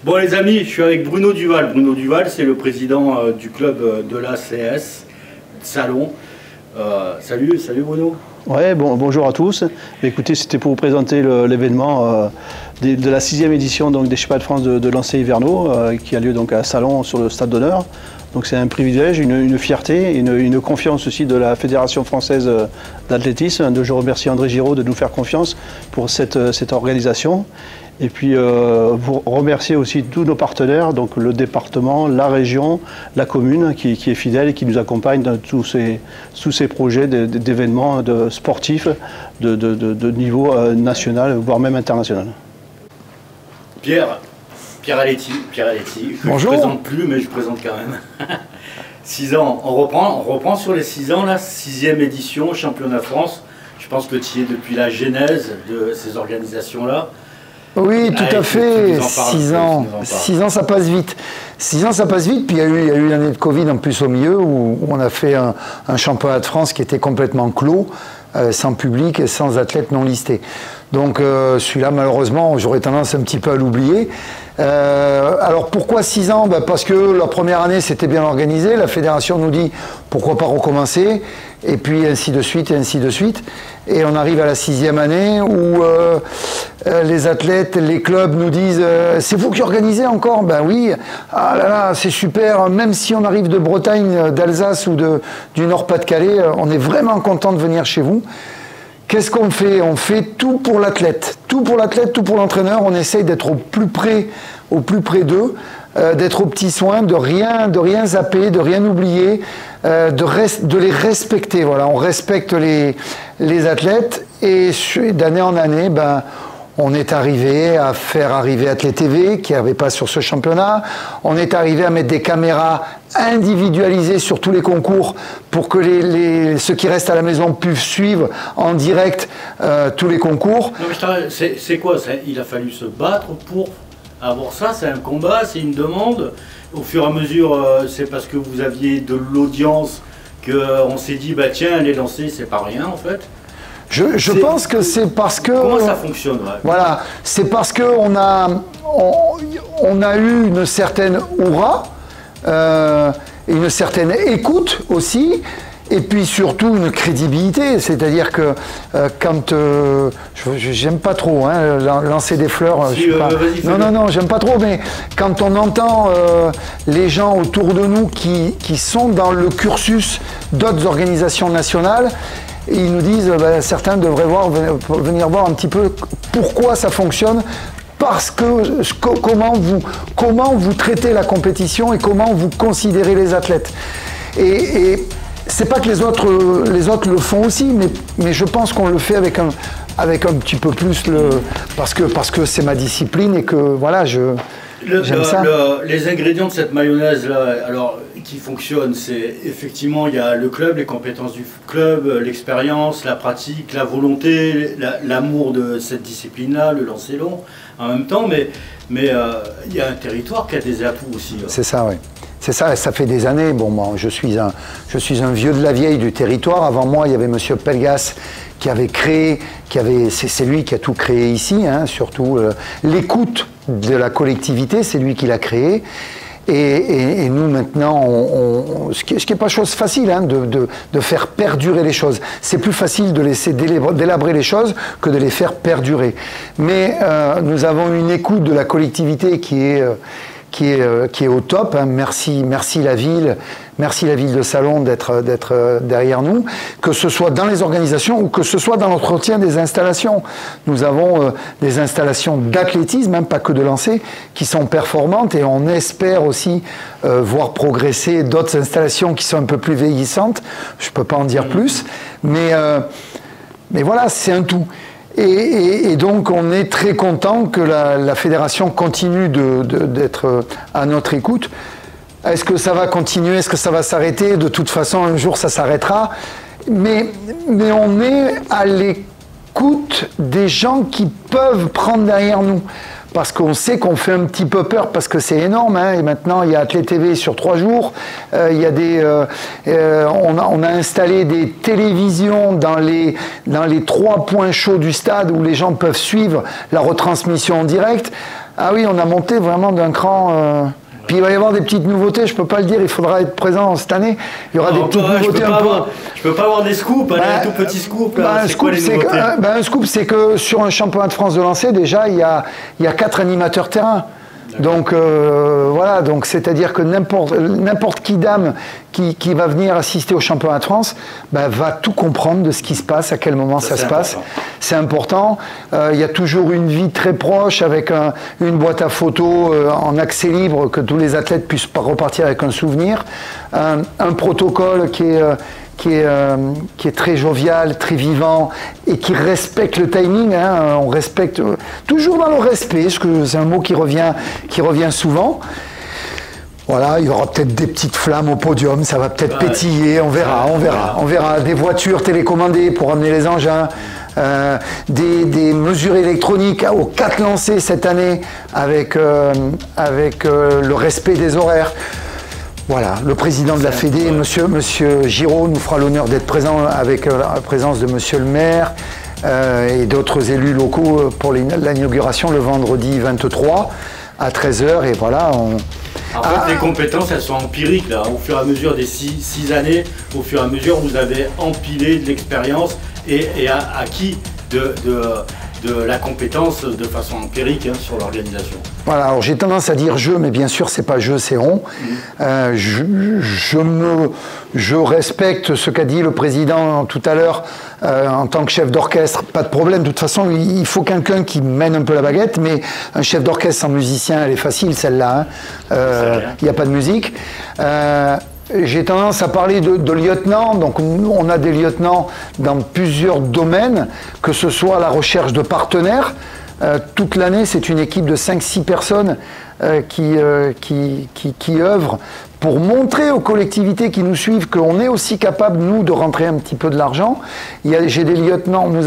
Bon les amis, je suis avec Bruno Duval. Bruno Duval, c'est le président du club de l'ACS Salon. Salut Bruno. Ouais, bonjour à tous. Écoutez, c'était pour vous présenter l'événement de la 6e édition donc, des Championnats de France de lancer hivernaux qui a lieu donc à Salon sur le Stade d'Honneur. Donc c'est un privilège, une fierté, une confiance aussi de la Fédération française d'athlétisme. Je remercie André Giraud de nous faire confiance pour cette organisation. Et puis pour remercier aussi tous nos partenaires, donc le département, la région, la commune qui est fidèle et qui nous accompagne dans tous ces projets d'événements sportifs de niveau national, voire même international. Pierre Aletti, bonjour. Je ne présente plus, mais je présente quand même. 6 ans, on reprend sur les 6 ans, la 6e édition, championnat de France. Je pense que tu y es depuis la genèse de ces organisations-là. Oui, tout à fait. 6 ans, ça passe vite. 6 ans, ça passe vite. Puis il y a eu l'année de Covid en plus au milieu où on a fait un championnat de France qui était complètement clos, sans public et sans athlètes non listés. Donc celui-là, malheureusement, j'aurais tendance un petit peu à l'oublier. Alors pourquoi 6 ans? Parce que la première année, c'était bien organisé. La fédération nous dit pourquoi pas recommencer. Et puis ainsi de suite, et ainsi de suite. Et on arrive à la 6e année où les athlètes, les clubs nous disent c'est vous qui organisez encore? Ben oui, ah là là, c'est super. Même si on arrive de Bretagne, d'Alsace ou du Nord-Pas-de-Calais, on est vraiment content de venir chez vous. Qu'est-ce qu'on fait? On fait tout pour l'athlète. Tout pour l'athlète, tout pour l'entraîneur. On essaye d'être au plus près d'eux, d'être aux petits soins, de rien zapper, de rien oublier, de les respecter. Voilà, on respecte les athlètes et d'année en année, on est arrivé à faire arriver Athlète TV, qui n'y avait pas sur ce championnat. On est arrivé à mettre des caméras individualisées sur tous les concours pour que ceux qui restent à la maison puissent suivre en direct tous les concours. C'est quoi ça? Il a fallu se battre pour avoir ça? C'est un combat, c'est une demande? Au fur et à mesure, c'est parce que vous aviez de l'audience qu'on s'est dit, tiens, les lancer, c'est pas rien en fait? Je pense que c'est parce que... Comment ça fonctionne? Voilà, c'est parce qu'on a eu une certaine aura, une certaine écoute aussi, et puis surtout une crédibilité. C'est-à-dire que quand... j'aime pas trop lancer des fleurs. Non, j'aime pas trop, mais quand on entend les gens autour de nous qui sont dans le cursus d'autres organisations nationales, ils nous disent, certains devraient venir voir un petit peu pourquoi ça fonctionne, parce que comment vous traitez la compétition et comment vous considérez les athlètes. Et c'est pas que les autres le font aussi, mais je pense qu'on le fait avec un petit peu plus parce que c'est ma discipline et que voilà, j'aime ça. Les ingrédients de cette mayonnaise là, alors qui fonctionne, c'est effectivement il y a le club, les compétences du club, l'expérience, la pratique, la volonté, l'amour de cette discipline-là, le lancer long en même temps, mais il y a un territoire qui a des atouts aussi. C'est ça, oui. C'est ça, ça fait des années. Bon, je suis un vieux de la vieille du territoire. Avant moi, il y avait M. Pelgas qui avait créé, c'est lui qui a tout créé ici, surtout l'écoute de la collectivité, c'est lui qui l'a créé. Et nous maintenant, ce qui n'est pas chose facile, de faire perdurer les choses. C'est plus facile de laisser délabrer les choses que de les faire perdurer. Mais nous avons une écoute de la collectivité qui est au top. Merci la ville de Salon d'être derrière nous, que ce soit dans les organisations ou que ce soit dans l'entretien des installations. Nous avons des installations d'athlétisme, pas que de lancer, qui sont performantes et on espère aussi voir progresser d'autres installations qui sont un peu plus vieillissantes. Je ne peux pas en dire plus, mais voilà, c'est un tout. Et donc on est très content que la fédération continue d'être à notre écoute. Est-ce que ça va continuer? Est-ce que ça va s'arrêter? De toute façon, un jour ça s'arrêtera. Mais on est à l'écoute des gens qui peuvent prendre derrière nous. Parce qu'on sait qu'on fait un petit peu peur, parce que c'est énorme, et maintenant il y a Athlète TV sur 3 jours, il y a on a installé des télévisions dans les 3 points chauds du stade où les gens peuvent suivre la retransmission en direct. Ah oui, on a monté vraiment d'un cran. Puis il va y avoir des petites nouveautés, je ne peux pas le dire, il faudra être présent cette année. Il y aura des petites nouveautés un peu. Je peux pas avoir des scoops, un tout petit scoop. Un scoop, c'est que sur un championnat de France de lancer, déjà, il y a 4 animateurs terrain. Donc voilà, donc c'est-à-dire que n'importe qui dame qui va venir assister au championnat de France va tout comprendre de ce qui se passe, à quel moment ça se passe. C'est important. Il y a toujours une vie très proche avec une boîte à photos en accès libre, que tous les athlètes puissent repartir avec un souvenir. Un protocole qui est très jovial, très vivant et qui respecte le timing. Hein, on respecte toujours dans le respect, parce que c'est un mot qui revient souvent. Voilà, il y aura peut-être des petites flammes au podium, ça va peut-être pétiller, on verra. Des voitures télécommandées pour amener les engins, des mesures électroniques aux 4 lancers cette année avec le respect des horaires. Voilà, le président de la Fédé, monsieur Giraud, nous fera l'honneur d'être présent avec la présence de monsieur le maire et d'autres élus locaux pour l'inauguration le vendredi 23 à 13h. Et voilà, En fait, les compétences, elles sont empiriques, là. Au fur et à mesure des 6 années, au fur et à mesure, vous avez empilé de l'expérience et acquis de la compétence de façon empirique sur l'organisation. Voilà, alors j'ai tendance à dire je, mais bien sûr, c'est pas je, c'est on. Je respecte ce qu'a dit le président tout à l'heure en tant que chef d'orchestre, pas de problème. De toute façon, il faut quelqu'un qui mène un peu la baguette, mais un chef d'orchestre sans musicien, elle est facile, celle-là. Il n'y a pas de musique. J'ai tendance à parler de lieutenants, donc on a des lieutenants dans plusieurs domaines, que ce soit la recherche de partenaires. Toute l'année, c'est une équipe de 5-6 personnes qui œuvrent pour montrer aux collectivités qui nous suivent qu'on est aussi capable, nous, de rentrer un petit peu de l'argent. Nous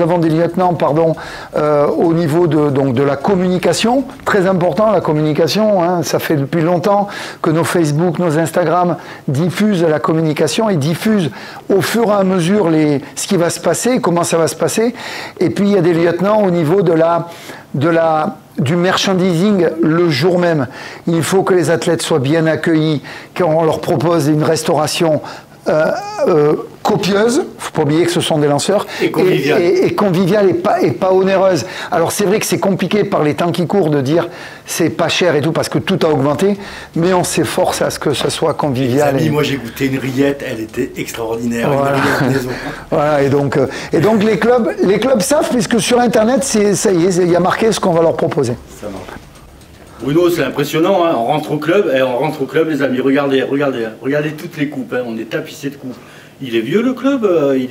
avons des lieutenants, au niveau de la communication. Très important, la communication. Hein, ça fait depuis longtemps que nos Facebook, nos Instagram diffusent la communication et diffusent au fur et à mesure ce qui va se passer, comment ça va se passer. Et puis, il y a des lieutenants au niveau du merchandising le jour même. Il faut que les athlètes soient bien accueillis, qu'on leur propose une restauration copieuse, il ne faut pas oublier que ce sont des lanceurs, et conviviale et pas onéreuse. Alors c'est vrai que c'est compliqué par les temps qui courent de dire c'est pas cher et tout, parce que tout a augmenté, mais on s'efforce à ce que ce soit convivial. Les amis, moi j'ai goûté une rillette, elle était extraordinaire. Voilà. Voilà, et donc les clubs savent, puisque sur Internet, ça y est, il y a marqué ce qu'on va leur proposer. Ça marche. Bruno, c'est impressionnant, hein. On rentre au club, les amis, regardez toutes les coupes, hein. On est tapissé de coupes. Il est vieux le club,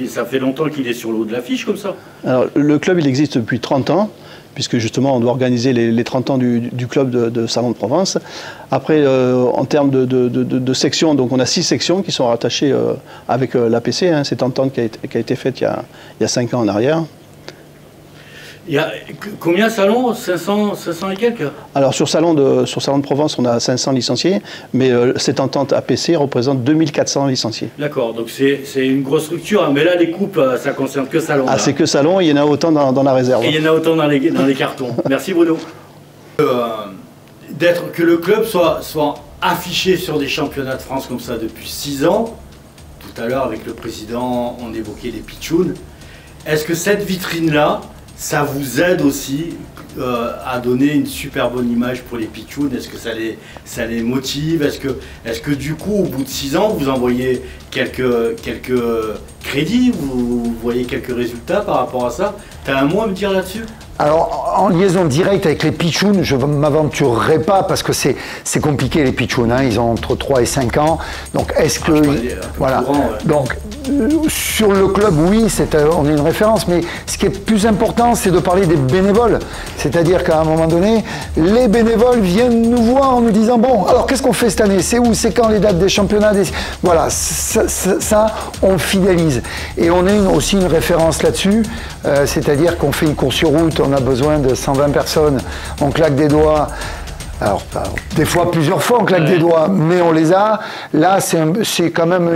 ça fait longtemps qu'il est sur le haut de l'affiche comme ça. Alors, le club, il existe depuis 30 ans, puisque justement on doit organiser les 30 ans du club de Salon de Provence. Après, en termes de sections, donc on a 6 sections qui sont rattachées avec l'APC, hein, cette entente qui a été faite il y a 5 ans en arrière. Il y a combien de salons? 500 et quelques? Alors sur Salon de Provence, on a 500 licenciés, mais cette entente APC représente 2400 licenciés. D'accord, donc c'est une grosse structure, hein, mais là les coupes, ça concerne que Salon. Ah, c'est que Salon, il y en a autant dans la réserve. Et il y en a autant dans les cartons. Merci Bruno. Que le club soit affiché sur des championnats de France comme ça depuis 6 ans. Tout à l'heure avec le président, on évoquait les pitchouns. Est-ce que cette vitrine-là, ça vous aide aussi à donner une super bonne image pour les pitchouns? Est-ce que ça les motive? Est-ce que du coup, au bout de 6 ans, vous envoyez quelques crédits? Vous voyez quelques résultats par rapport à ça? Tu as un mot à me dire là-dessus? Alors, en liaison directe avec les pitchouns, je ne m'aventurerai pas parce que c'est compliqué les pitchouns, hein, ils ont entre 3 et 5 ans. Donc, est-ce que... voilà. Courant, ouais. Donc, sur le club, oui, on est une référence, mais ce qui est plus important, c'est de parler des bénévoles. C'est-à-dire qu'à un moment donné, les bénévoles viennent nous voir en nous disant, bon, alors qu'est-ce qu'on fait cette année? C'est où? C'est quand les dates des championnats? Voilà, ça, on fidélise. Et on est aussi une référence là-dessus, c'est-à-dire qu'on fait une course sur route, on a besoin de 120 personnes, on claque des doigts. Alors, des fois, plusieurs fois, on claque des doigts, mais on les a. Là, c'est quand même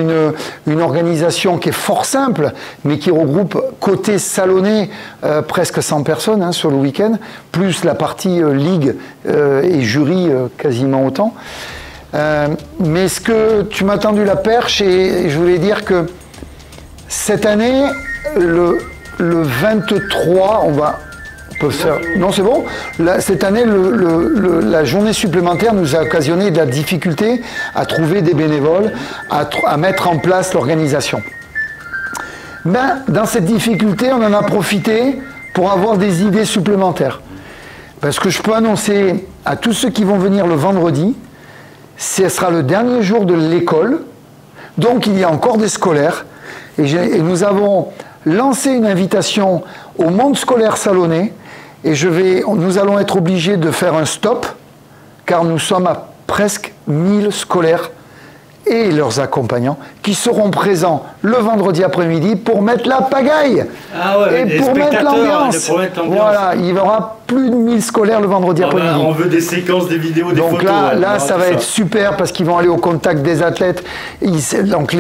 une organisation qui est fort simple, mais qui regroupe, côté salonnais, presque 100 personnes hein, sur le week-end, plus la partie ligue et jury quasiment autant. Mais ce que tu m'as tendu la perche, et je voulais dire que cette année, le 23, on peut faire... Non, c'est bon. Là, cette année, la journée supplémentaire nous a occasionné de la difficulté à trouver des bénévoles, à mettre en place l'organisation. Ben, dans cette difficulté, on en a profité pour avoir des idées supplémentaires. Parce que je peux annoncer à tous ceux qui vont venir le vendredi, ce sera le dernier jour de l'école, donc il y a encore des scolaires, et nous avons lancé une invitation au monde scolaire salonnais, et nous allons être obligés de faire un stop, car nous sommes à presque 1000 scolaires et leurs accompagnants qui seront présents le vendredi après-midi pour mettre la pagaille et pour mettre l'ambiance. Voilà, il y aura plus de 1000 scolaires le vendredi après-midi. On veut des séquences, des vidéos, des photos. Donc là ça va être super parce qu'ils vont aller au contact des athlètes. Donc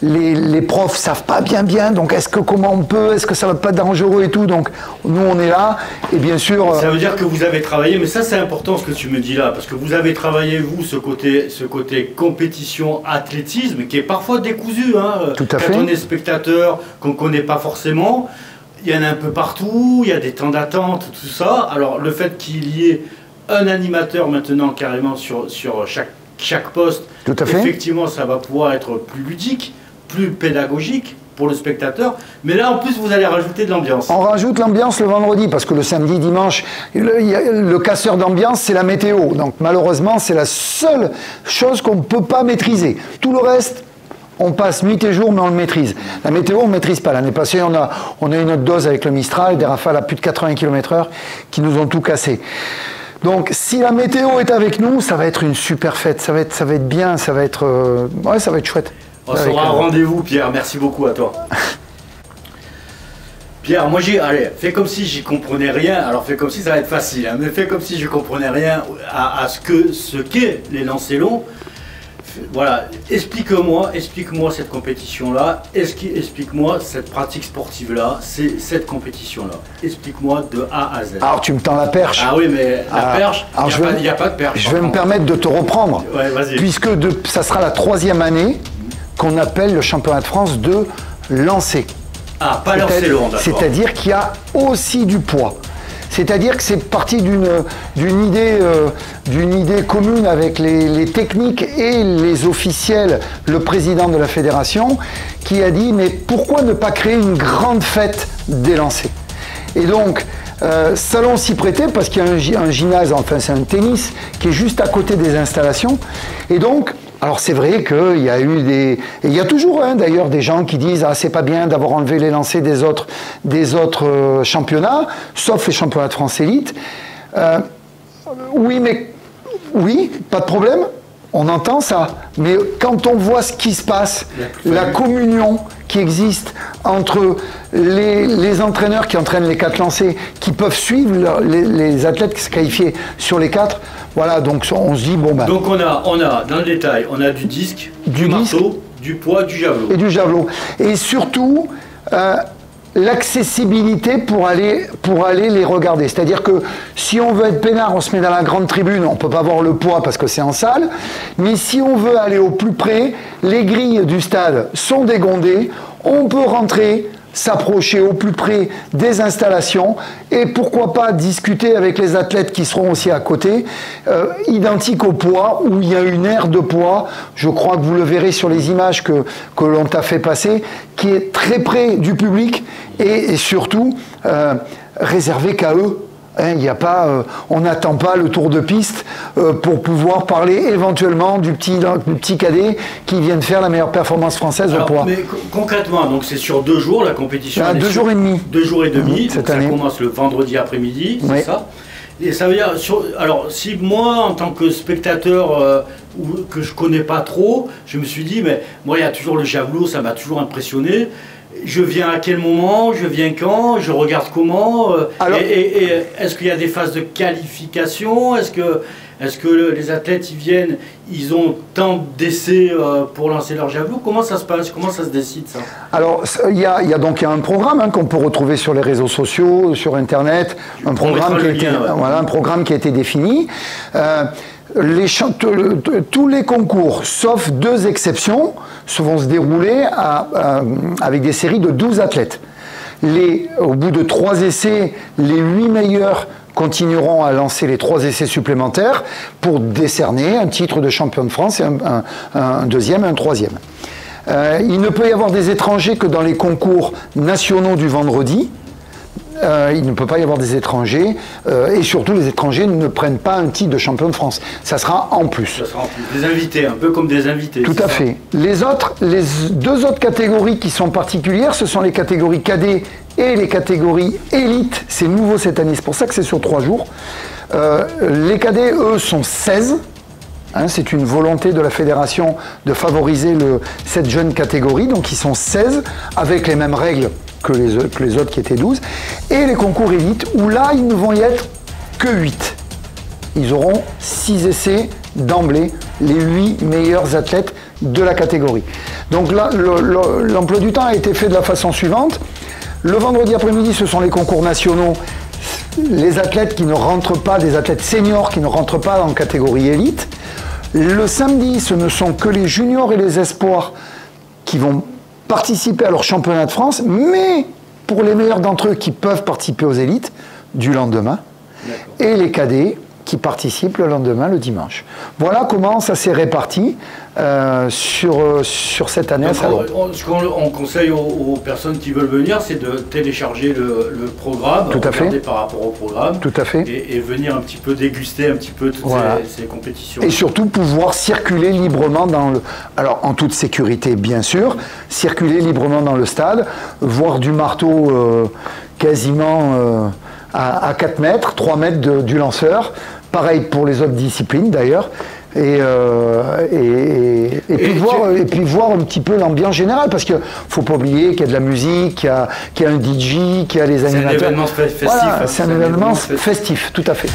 les profs savent pas bien, donc comment on peut, est-ce que ça va pas être dangereux et tout, donc nous on est là, et bien sûr... Ça veut dire que vous avez travaillé, mais ça c'est important ce que tu me dis là, parce que vous avez travaillé vous ce côté compétition, athlétisme, qui est parfois décousu, hein, tout à fait. Quand on est spectateur, qu'on connaît pas forcément, il y en a un peu partout, il y a des temps d'attente, tout ça, alors le fait qu'il y ait un animateur maintenant carrément sur chaque poste, tout à fait. Effectivement ça va pouvoir être plus ludique, plus pédagogique pour le spectateur, mais là en plus vous allez rajouter de l'ambiance. On rajoute l'ambiance le vendredi, parce que le samedi, dimanche, le casseur d'ambiance c'est la météo, donc malheureusement c'est la seule chose qu'on ne peut pas maîtriser. Tout le reste, on passe nuit et jour, mais on le maîtrise. La météo, on ne maîtrise pas. L'année passée, on a eu notre dose avec le Mistral, des rafales à plus de 80 km/h qui nous ont tout cassé. Donc, si la météo est avec nous, ça va être une super fête, ça va être bien, ça va être chouette. On sera un rendez-vous, Pierre. Merci beaucoup à toi. Pierre, moi allez, fais comme si j'y comprenais rien. Alors fais comme si ça va être facile, hein, mais fais comme si je comprenais rien à ce qu'est les lancers longs. Voilà, explique-moi cette compétition-là, explique-moi cette pratique sportive-là, cette compétition-là. Explique-moi de A à Z. Alors tu me tends la perche. Ah oui, mais la perche, il n'y a pas de perche. Je vais me permettre de te reprendre, ouais, puisque ça sera la 3e année qu'on appelle le championnat de France de lancer. Ah, pas lancer long, d'accord. C'est-à-dire qu'il y a aussi du poids. C'est-à-dire que c'est parti d'une idée commune avec les techniques et les officiels, le président de la fédération, qui a dit mais pourquoi ne pas créer une grande fête des lancers? Et donc, Salon s'y prêtait parce qu'il y a un gymnase, enfin c'est un tennis, qui est juste à côté des installations. Et donc, alors c'est vrai qu'il y a eu et il y a toujours d'ailleurs des gens qui disent ah c'est pas bien d'avoir enlevé les lancers des autres championnats, sauf les championnats de France élite. Oui, pas de problème, on entend ça, mais quand on voit ce qui se passe, la communion qui existe entre les entraîneurs qui entraînent les 4 lancers, qui peuvent suivre les athlètes qui se qualifient sur les 4. Voilà, donc on se dit bon ben. Donc on a dans le détail, on a du disque, du marteau, du poids, du javelot. Et du javelot. Et surtout l'accessibilité pour aller les regarder. C'est-à-dire que si on veut être peinard, on se met dans la grande tribune, on ne peut pas voir le poids parce que c'est en salle, mais si on veut aller au plus près, les grilles du stade sont dégondées, on peut rentrer, s'approcher au plus près des installations et pourquoi pas discuter avec les athlètes qui seront aussi à côté, identiques au poids, où il y a une aire de poids, je crois que vous le verrez sur les images que l'on t'a fait passer, qui est très près du public et surtout réservé qu'à eux. Il y a pas, on n'attend pas le tour de piste pour pouvoir parler éventuellement du petit cadet qui vient de faire la meilleure performance française au poids. Mais concrètement, donc c'est sur 2 jours la compétition. 2 jours et demi. 2 jours et demi. Cette donc année. Ça commence le vendredi après-midi, c'est ça. Et ça veut dire, alors si moi en tant que spectateur que je connais pas trop, je me suis dit mais moi il y a toujours le javelot, ça m'a toujours impressionné. je viens à quel moment, je viens quand, je regarde comment, et est-ce qu'il y a des phases de qualification, est-ce que les athlètes, ils viennent, ils ont tant d'essais pour lancer leur javelot? Comment ça se passe? Comment ça se décide, ça? Alors, il y a donc un programme qu'on peut retrouver sur les réseaux sociaux, sur Internet, un programme qui a été défini. Tous les concours, sauf 2 exceptions, vont se dérouler avec des séries de 12 athlètes. Au bout de 3 essais, les 8 meilleurs continueront à lancer les 3 essais supplémentaires pour décerner un titre de champion de France et un deuxième et un troisième. Il ne peut y avoir des étrangers que dans les concours nationaux du vendredi. Il ne peut pas y avoir des étrangers et surtout les étrangers ne prennent pas un titre de champion de France. Ça sera en plus. Ça sera en plus. Des invités, un peu comme des invités. Tout à fait. Les 2 autres catégories qui sont particulières, ce sont les catégories cadets et les catégories élites. C'est nouveau cette année, c'est pour ça que c'est sur 3 jours. Les cadets, eux, sont 16. C'est une volonté de la fédération de favoriser cette jeune catégorie. Donc ils sont 16 avec les mêmes règles que les autres qui étaient 12, et les concours élites, où là, ils ne vont y être que 8. Ils auront 6 essais d'emblée, les 8 meilleurs athlètes de la catégorie. Donc là, l'emploi du temps a été fait de la façon suivante. Le vendredi après-midi, ce sont les concours nationaux, les athlètes qui ne rentrent pas, des athlètes seniors qui ne rentrent pas en catégorie élite. Le samedi, ce ne sont que les juniors et les espoirs qui vont participer à leur championnat de France, mais pour les meilleurs d'entre eux qui peuvent participer aux élites du lendemain, et les cadets qui participent le lendemain, le dimanche. Voilà comment ça s'est réparti sur cette année. Ce qu'on conseille aux personnes qui veulent venir, c'est de télécharger le programme, tout à fait, par rapport au programme, tout à fait, et venir un petit peu déguster un petit peu toutes ces compétitions. Et surtout pouvoir circuler librement alors en toute sécurité bien sûr, circuler librement dans le stade, voir du marteau quasiment à 4 mètres, 3 mètres du lanceur. Pareil pour les autres disciplines d'ailleurs. Et puis voir un petit peu l'ambiance générale, parce qu'il ne faut pas oublier qu'il y a de la musique, qu'il y a un DJ, qu'il y a les animateurs. C'est un événement festif. Voilà, c'est un événement festif, tout à fait.